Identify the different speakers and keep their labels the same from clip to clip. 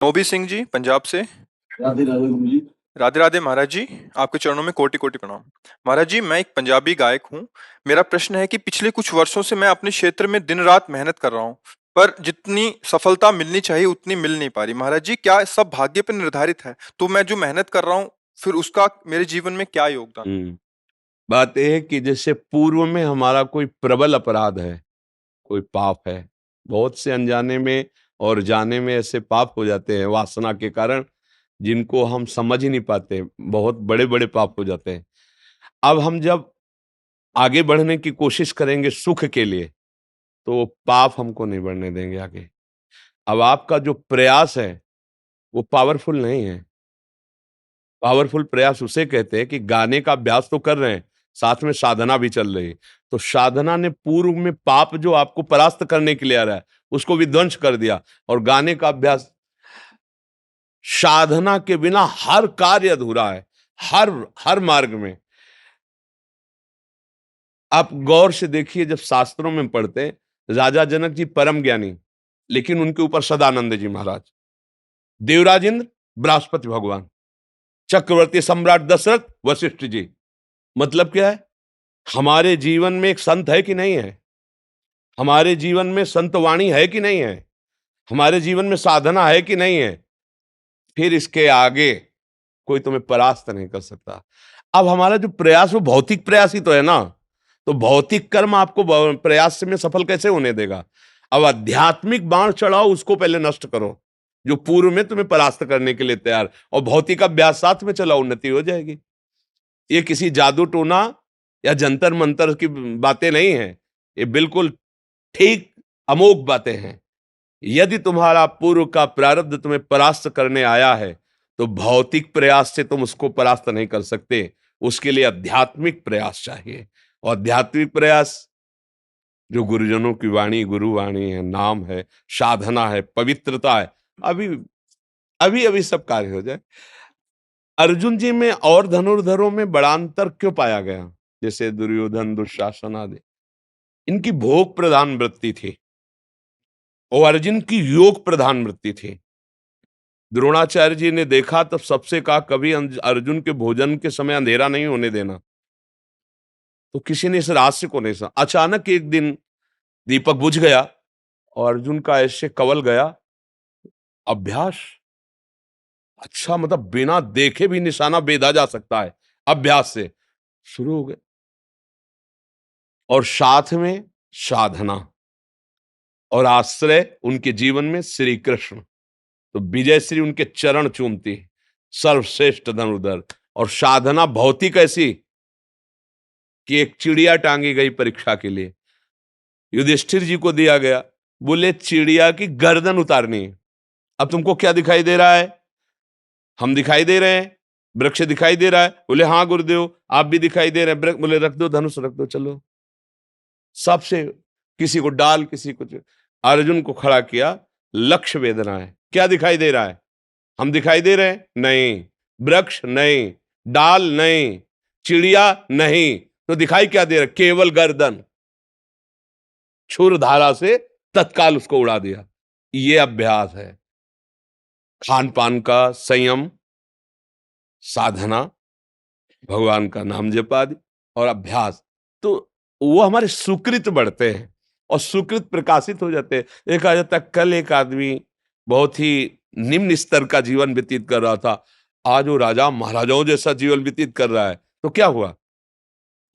Speaker 1: नोबी सिंह जी पंजाब से।
Speaker 2: राधे राधे गुरु जी।
Speaker 1: राधे राधे महाराज जी। आपके चरणों में कोटि कोटि प्रणाम। महाराज जी, मैं एक पंजाबी गायक हूँ। मेरा प्रश्न है कि पिछले कुछ वर्षों से मैं अपने क्षेत्र में दिन रात मेहनत कर रहा हूँ, पर जितनी सफलता मिलनी चाहिए उतनी मिल नहीं पा रही। महाराज जी, क्या सब भाग्य पर निर्धारित है? तो मैं जो मेहनत कर रहा हूँ, फिर उसका मेरे जीवन में क्या योगदान?
Speaker 2: हम्म बात यह है कि जैसे पूर्व में हमारा कोई प्रबल अपराध है, कोई पाप है, बहुत से अनजाने में और जाने में ऐसे पाप हो जाते हैं वासना के कारण, जिनको हम समझ ही नहीं पाते, बहुत बड़े बड़े पाप हो जाते हैं। अब हम जब आगे बढ़ने की कोशिश करेंगे सुख के लिए, तो वो पाप हमको नहीं बढ़ने देंगे आगे। अब आपका जो प्रयास है वो पावरफुल नहीं है। पावरफुल प्रयास उसे कहते हैं कि गाने का अभ्यास तो कर रहे हैं, साथ में साधना भी चल रही है। तो साधना ने पूर्व में पाप जो आपको परास्त करने के लिए आ रहा है उसको विध्वंस कर दिया, और गाने का अभ्यास, साधना के बिना हर कार्य अधूरा है। हर हर मार्ग में आप गौर से देखिए, जब शास्त्रों में पढ़ते हैं, राजा जनक जी परम ज्ञानी, लेकिन उनके ऊपर सदानंद जी महाराज, देवराज इंद्र बृहस्पति भगवान, चक्रवर्ती सम्राट दशरथ वशिष्ठ जी। मतलब क्या है? हमारे जीवन में एक संत है कि नहीं है? हमारे जीवन में संत वाणी है कि नहीं है? हमारे जीवन में साधना है कि नहीं है? फिर इसके आगे कोई तुम्हें परास्त नहीं कर सकता। अब हमारा जो प्रयास वो भौतिक प्रयास ही तो है ना, तो भौतिक कर्म आपको प्रयास से में सफल कैसे होने देगा? अब आध्यात्मिक बाण चढ़ाओ, उसको पहले नष्ट करो, जो पूर्व में तुम्हें परास्त करने के लिए तैयार, और भौतिक अभ्यास साथ में चलाओ, उन्नति हो जाएगी। ये किसी जादू टोना या जंतर मंतर की बातें नहीं है, ये बिल्कुल ठीक अमोघ बातें हैं। यदि तुम्हारा पूर्व का प्रारब्ध तुम्हें परास्त करने आया है, तो भौतिक प्रयास से तुम उसको परास्त नहीं कर सकते। उसके लिए आध्यात्मिक प्रयास चाहिए, और आध्यात्मिक प्रयास जो गुरुजनों की वाणी, गुरुवाणी है, नाम है, साधना है, पवित्रता है। अभी अभी अभी सब कार्य हो जाए। अर्जुन जी में और धनुर्धरों में बड़ा अंतर क्यों पाया गया? जैसे दुर्योधन, दुशासन आदि, इनकी भोग प्रधान वृत्ति थी और अर्जुन की योग प्रधान वृत्ति थी। द्रोणाचार्य जी ने देखा तब सबसे कहा, कभी अर्जुन के भोजन के समय अंधेरा नहीं होने देना। तो किसी ने इस रहस्य को नहीं समझा। अचानक एक दिन दीपक बुझ गया और अर्जुन का ऐसे कवल गया। अभ्यास, अच्छा, मतलब बिना देखे भी निशाना बेधा जा सकता है अभ्यास से। शुरू हो गए, और साथ में साधना और आश्रय उनके जीवन में श्री कृष्ण। तो विजय श्री उनके चरण चूमती, सर्वश्रेष्ठ धनुर्धर। और साधना भौतिक ऐसी कि एक चिड़िया टांगी गई परीक्षा के लिए, युधिष्ठिर जी को दिया गया, बोले चिड़िया की गर्दन उतारनी है। अब तुमको क्या दिखाई दे रहा है? हम दिखाई दे रहे हैं, वृक्ष दिखाई दे रहा है। बोले हाँ गुरुदेव, आप भी दिखाई दे रहे हैं। बोले रख दो धनुष, रख दो, चलो। सबसे किसी को डाल, किसी को अर्जुन को खड़ा किया। लक्ष्य वेदना है, क्या दिखाई दे रहा है? हम दिखाई दे रहे हैं? नहीं। वृक्ष नहीं, डाल नहीं, चिड़िया नहीं, तो दिखाई क्या दे रहा है? केवल गर्दन। छुर धारा से तत्काल उसको उड़ा दिया। ये अभ्यास है, खान पान का संयम, साधना, भगवान का नाम जप आदि, और अभ्यास। तो वो हमारे सुकृत बढ़ते हैं और सुकृत प्रकाशित हो जाते हैं। एक आ जाता है, कल एक आदमी बहुत ही निम्न स्तर का जीवन व्यतीत कर रहा था, आज वो राजा महाराजाओं जैसा जीवन व्यतीत कर रहा है। तो क्या हुआ?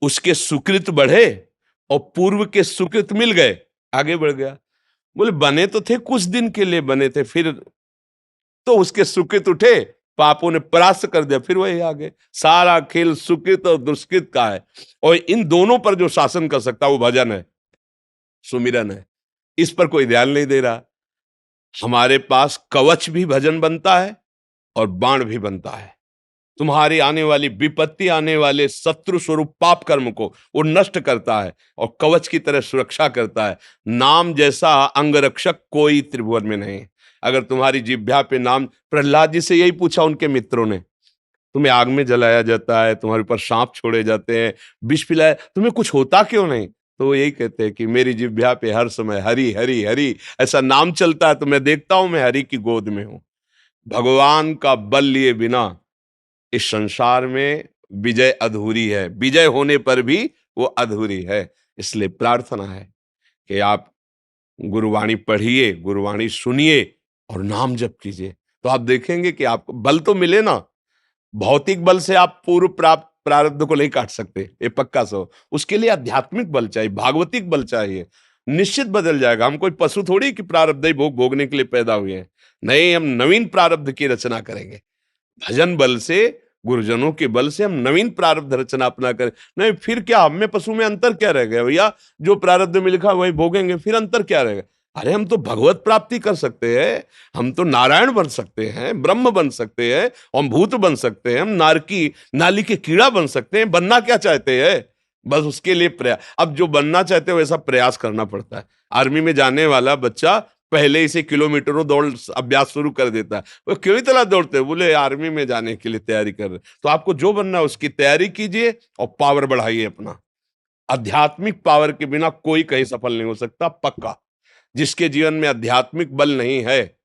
Speaker 2: उसके सुकृत बढ़े और पूर्व के सुकृत मिल गए, आगे बढ़ गया। बोले बने तो थे कुछ दिन के लिए बने थे, फिर तो उसके सुकृत उठे, पापों ने परास्त कर दिया, फिर वही आ गए। सारा खेल सुकृत और दुष्कृत का है, और इन दोनों पर जो शासन कर सकता है वो भजन है, सुमिरन है। इस पर कोई ध्यान नहीं दे रहा। हमारे पास कवच भी भजन बनता है और बाण भी बनता है। तुम्हारी आने वाली विपत्ति, आने वाले शत्रु स्वरूप पाप कर्म को वो नष्ट करता है और कवच की तरह सुरक्षा करता है। नाम जैसा अंगरक्षक कोई त्रिभुवन में नहीं। अगर तुम्हारी जिह्वा पे नाम, प्रहलाद जी से यही पूछा उनके मित्रों ने, तुम्हें आग में जलाया जाता है, तुम्हारे ऊपर सांप छोड़े जाते हैं, विष पिलाया, तुम्हें कुछ होता क्यों नहीं? तो वो यही कहते हैं कि मेरी जिह्वा पे हर समय हरि हरि हरि ऐसा नाम चलता है, तो मैं देखता हूं मैं हरि की गोद में हूं। भगवान का बल लिए बिना इस संसार में विजय अधूरी है, विजय होने पर भी वो अधूरी है। इसलिए प्रार्थना है कि आप गुरुवाणी पढ़िए, गुरुवाणी सुनिए और नाम जप कीजिए, तो आप देखेंगे कि आपको बल तो मिले ना। भौतिक बल से आप पूर्व प्राप्त प्रारब्ध को नहीं काट सकते, ये पक्का सो। उसके लिए आध्यात्मिक बल चाहिए, भागवतिक बल चाहिए, निश्चित बदल जाएगा। हम कोई पशु थोड़ी कि प्रारब्ध ही भोग भोगने के लिए पैदा हुए हैं। नहीं, हम नवीन प्रारब्ध की रचना करेंगे। भजन बल से, गुरुजनों के बल से हम नवीन प्रारब्ध रचना अपना करें। नहीं फिर क्या, हम में पशु में अंतर क्या रह गया भैया? जो प्रारब्ध में लिखा वही भोगेंगे, फिर अंतर क्या रहेगा? अरे हम तो भगवत प्राप्ति कर सकते हैं, हम तो नारायण बन सकते हैं, ब्रह्म बन सकते हैं, हम भूत बन सकते हैं, हम नारकी नाली के कीड़ा बन सकते हैं। बनना क्या चाहते हैं? बस उसके लिए प्रयास। अब जो बनना चाहते हैं वैसा प्रयास करना पड़ता है। आर्मी में जाने वाला बच्चा पहले ही से किलोमीटरों दौड़ अभ्यास शुरू कर देता है। वो क्यों इतना दौड़ते हैं? बोले आर्मी में जाने के लिए तैयारी कर रहे। तो आपको जो बनना है उसकी तैयारी कीजिए और पावर बढ़ाइए अपना। आध्यात्मिक पावर के बिना कोई कहीं सफल नहीं हो सकता, पक्का। जिसके जीवन में आध्यात्मिक बल नहीं है,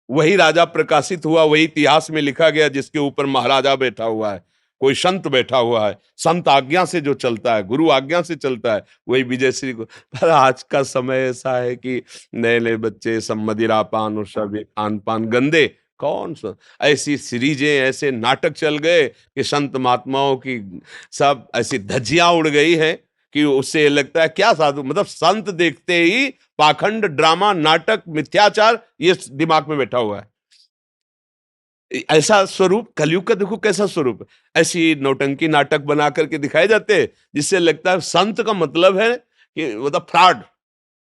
Speaker 2: वही राजा प्रकाशित हुआ, वही इतिहास में लिखा गया जिसके ऊपर महाराजा बैठा हुआ है, कोई संत बैठा हुआ है। संत आज्ञा से जो चलता है, गुरु आज्ञा से चलता है, वही विजय श्री को। पर आज का समय ऐसा है कि नए नए बच्चे सब मदिरा पान और सब ये खान पान गंदे। कौन सा ऐसी सीरीजें, ऐसे नाटक चल गए कि संत महात्माओं की सब ऐसी धज्जियां उड़ गई है कि उससे लगता है क्या साधु, मतलब संत देखते ही पाखंड, ड्रामा, नाटक, मिथ्याचार, ये दिमाग में बैठा हुआ है। ऐसा स्वरूप कलयुग का देखो कैसा स्वरूप है। ऐसी नौटंकी नाटक बना करके दिखाए जाते हैं जिससे लगता है संत का मतलब है कि मतलब फ्रॉड।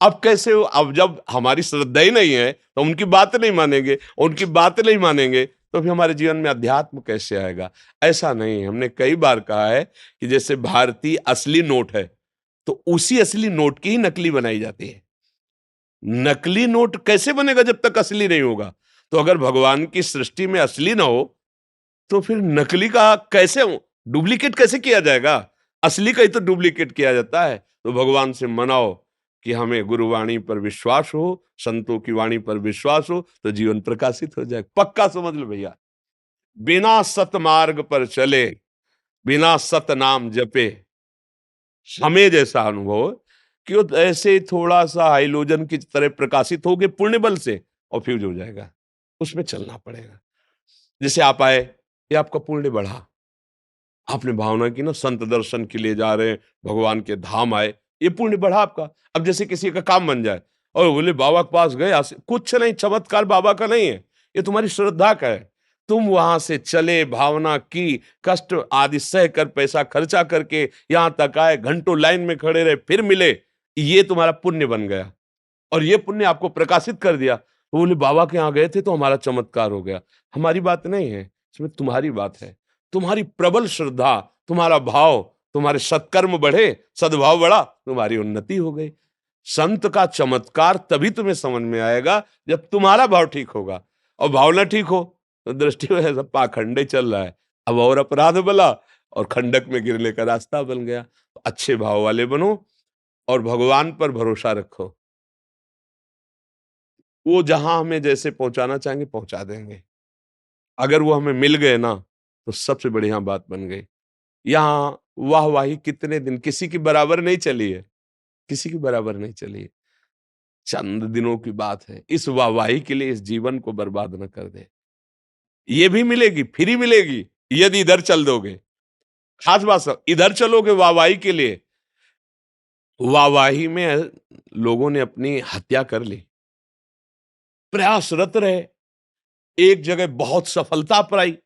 Speaker 2: अब कैसे हो? अब जब हमारी श्रद्धा ही नहीं है तो उनकी बात नहीं मानेंगे, उनकी बात नहीं मानेंगे तो फिर हमारे जीवन में अध्यात्म कैसे आएगा? ऐसा नहीं। हमने कई बार कहा है कि जैसे भारतीय असली नोट है तो उसी असली नोट की ही नकली बनाई जाती है। नकली नोट कैसे बनेगा जब तक असली नहीं होगा? तो अगर भगवान की सृष्टि में असली ना हो तो फिर नकली का कैसे हो? डुप्लीकेट कैसे किया जाएगा? असली का ही तो डुप्लीकेट किया जाता है। तो भगवान से मनाओ कि हमें गुरुवाणी पर विश्वास हो, संतों की वाणी पर विश्वास हो, तो जीवन प्रकाशित हो जाए। पक्का समझ लो भैया। बिना सत मार्ग पर चले, बिना सत नाम जपे, हमें जैसा अनुभव कि वो ऐसे थोड़ा सा हाइलोजन की तरह प्रकाशित होगे पुण्य बल से और फ्यूज हो जाएगा। उसमें चलना पड़ेगा। जैसे आप आए, ये आपका पुण्य बढ़ा, आपने भावना की ना संत दर्शन के लिए जा रहे हैं, भगवान के धाम आए, ये पुण्य बढ़ा आपका। अब जैसे किसी का काम बन जाए और बोले बाबा के पास गए, कुछ नहीं, चमत्कार बाबा का नहीं है, ये तुम्हारी श्रद्धा का है। तुम वहां से चले, भावना की, कष्ट आदि सह कर, पैसा खर्चा करके यहां तक आए, घंटों लाइन में खड़े रहे, फिर मिले, ये तुम्हारा पुण्य बन गया और ये पुण्य आपको प्रकाशित कर दिया। वो बोले बाबा के यहाँ गए थे तो हमारा चमत्कार हो गया। हमारी बात नहीं है इसमें, तुम्हारी बात है। तुम्हारी प्रबल श्रद्धा, तुम्हारा भाव, तुम्हारे सत्कर्म बढ़े, सद्भाव बढ़ा, तुम्हारी उन्नति हो गई। संत का चमत्कार तभी तुम्हें समझ में आएगा जब तुम्हारा भाव ठीक होगा। और भाव ना ठीक हो तो दृष्टि में सब पाखंडे चल रहा है, अब और अपराध बला और खंडक में गिरने का रास्ता बन गया। तो अच्छे भाव वाले बनो और भगवान पर भरोसा रखो। वो जहां हमें जैसे पहुंचाना चाहेंगे पहुंचा देंगे। अगर वो हमें मिल गए ना तो सबसे बढ़िया बात बन गई। यहाँ वाहवाही कितने दिन किसी की बराबर नहीं चली है, किसी की बराबर नहीं चली है। चंद दिनों की बात है। इस वाहवाही के लिए इस जीवन को बर्बाद न कर दे। ये भी मिलेगी, फ्री मिलेगी यदि इधर चल दोगे। खास बात सब, इधर चलोगे वाहवाही के लिए, वाहवाही में लोगों ने अपनी हत्या कर ली। प्रयासरत रहे, एक जगह बहुत सफलता पाई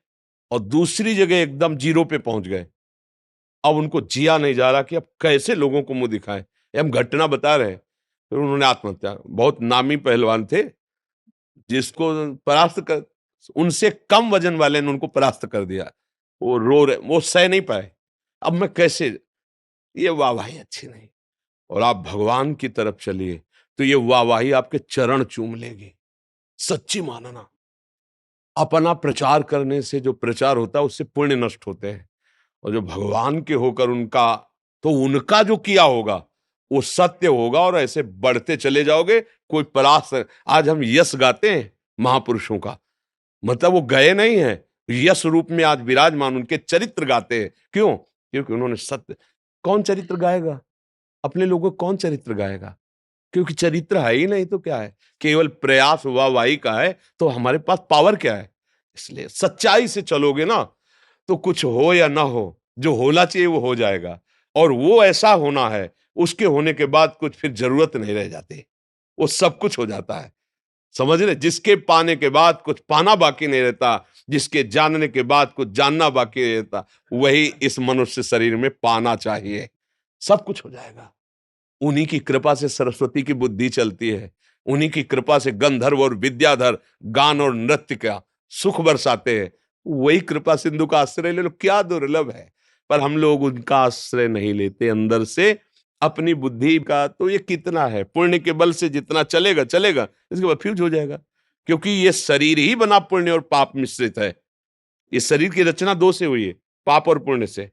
Speaker 2: और दूसरी जगह एकदम जीरो पे पहुंच गए। अब उनको जिया नहीं जा रहा कि अब कैसे लोगों को मुंह दिखाएं। ये हम घटना बता रहे हैं। फिर उन्होंने आत्महत्या, बहुत नामी पहलवान थे जिसको परास्त कर, उनसे कम वजन वाले ने उनको परास्त कर दिया। वो रो रहे, वो सह नहीं पाए। अब मैं कैसे, ये वाहवाही अच्छी नहीं। और आप भगवान की तरफ चलिए तो ये वाहवाही आपके चरण चूम लेगी। सच्ची मानना, अपना प्रचार करने से जो प्रचार होता है उससे पुण्य नष्ट होते हैं, और जो भगवान के होकर उनका, तो उनका जो किया होगा वो सत्य होगा और ऐसे बढ़ते चले जाओगे। कोई परास, आज हम यश गाते हैं महापुरुषों का, मतलब वो गए नहीं हैं, यश रूप में आज विराजमान उनके चरित्र गाते हैं। क्यों? क्योंकि उन्होंने सत्य। कौन चरित्र गाएगा? अपने लोगों को कौन चरित्र गाएगा? क्योंकि चरित्र है ही नहीं तो क्या है? केवल प्रयास वाहवाही का है, तो हमारे पास पावर क्या है? इसलिए सच्चाई से चलोगे ना, तो कुछ हो या ना हो, जो होना चाहिए वो हो जाएगा। और वो ऐसा होना है, उसके होने के बाद कुछ फिर जरूरत नहीं रह जाती, वो सब कुछ हो जाता है। समझ रहे? जिसके पाने के बाद कुछ पाना बाकी नहीं रहता, जिसके जानने के बाद कुछ जानना बाकी नहीं रहता, वही इस मनुष्य शरीर में पाना चाहिए। सब कुछ हो जाएगा। उन्हीं की कृपा से सरस्वती की बुद्धि चलती है। उन्हीं की कृपा से गंधर्व और विद्याधर गान और नृत्य का सुख बरसाते हैं। वही कृपा सिंधु का आश्रय ले लो, क्या दुर्लभ है। पर हम लोग उनका आश्रय नहीं लेते। अंदर से अपनी बुद्धि का तो ये कितना है, पुण्य के बल से जितना चलेगा चलेगा, इसके बाद फ्यूज हो जाएगा। क्योंकि ये शरीर ही बना पुण्य और पाप मिश्रित है। इस शरीर की रचना दो से हुई है, पाप और पुण्य से।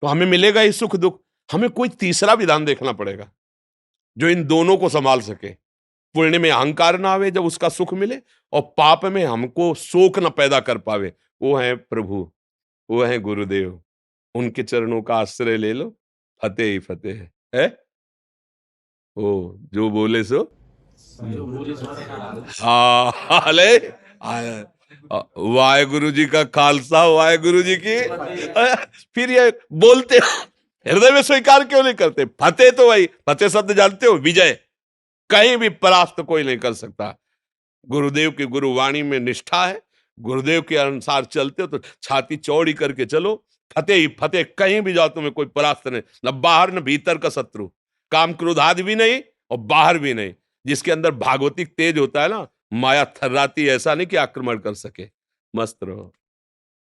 Speaker 2: तो हमें मिलेगा ही सुख दुख। हमें कोई तीसरा विधान देखना पड़ेगा जो इन दोनों को संभाल सके। पुण्य में अहंकार ना आवे जब उसका सुख मिले, और पाप में हमको शोक ना पैदा कर पावे। वो है प्रभु, वो है गुरुदेव। उनके चरणों का आश्रय ले लो, फतेह ही फतेह है। ओ जो बोले सो हाँ हाले वाहेगुरु जी का खालसा, वाहेगुरु जी की फिर ये बोलते हो, हृदय में स्वीकार क्यों नहीं करते? फतेह तो वही, फतेह शब्द जानते हो, विजय। कहीं भी परास्त कोई नहीं कर सकता। गुरुदेव की गुरुवाणी में निष्ठा है, गुरुदेव के अनुसार चलते हो तो छाती चौड़ी करके चलो, फतेह ही फतेह। कहीं भी जाओ तुम्हें कोई परास्त नहीं, न बाहर न भीतर का शत्रु। काम क्रोध आदि भी नहीं और बाहर भी नहीं। जिसके अंदर भागवतिक तेज होता है ना, माया थर्राती, ऐसा नहीं कि आक्रमण कर सके। मस्त रहो।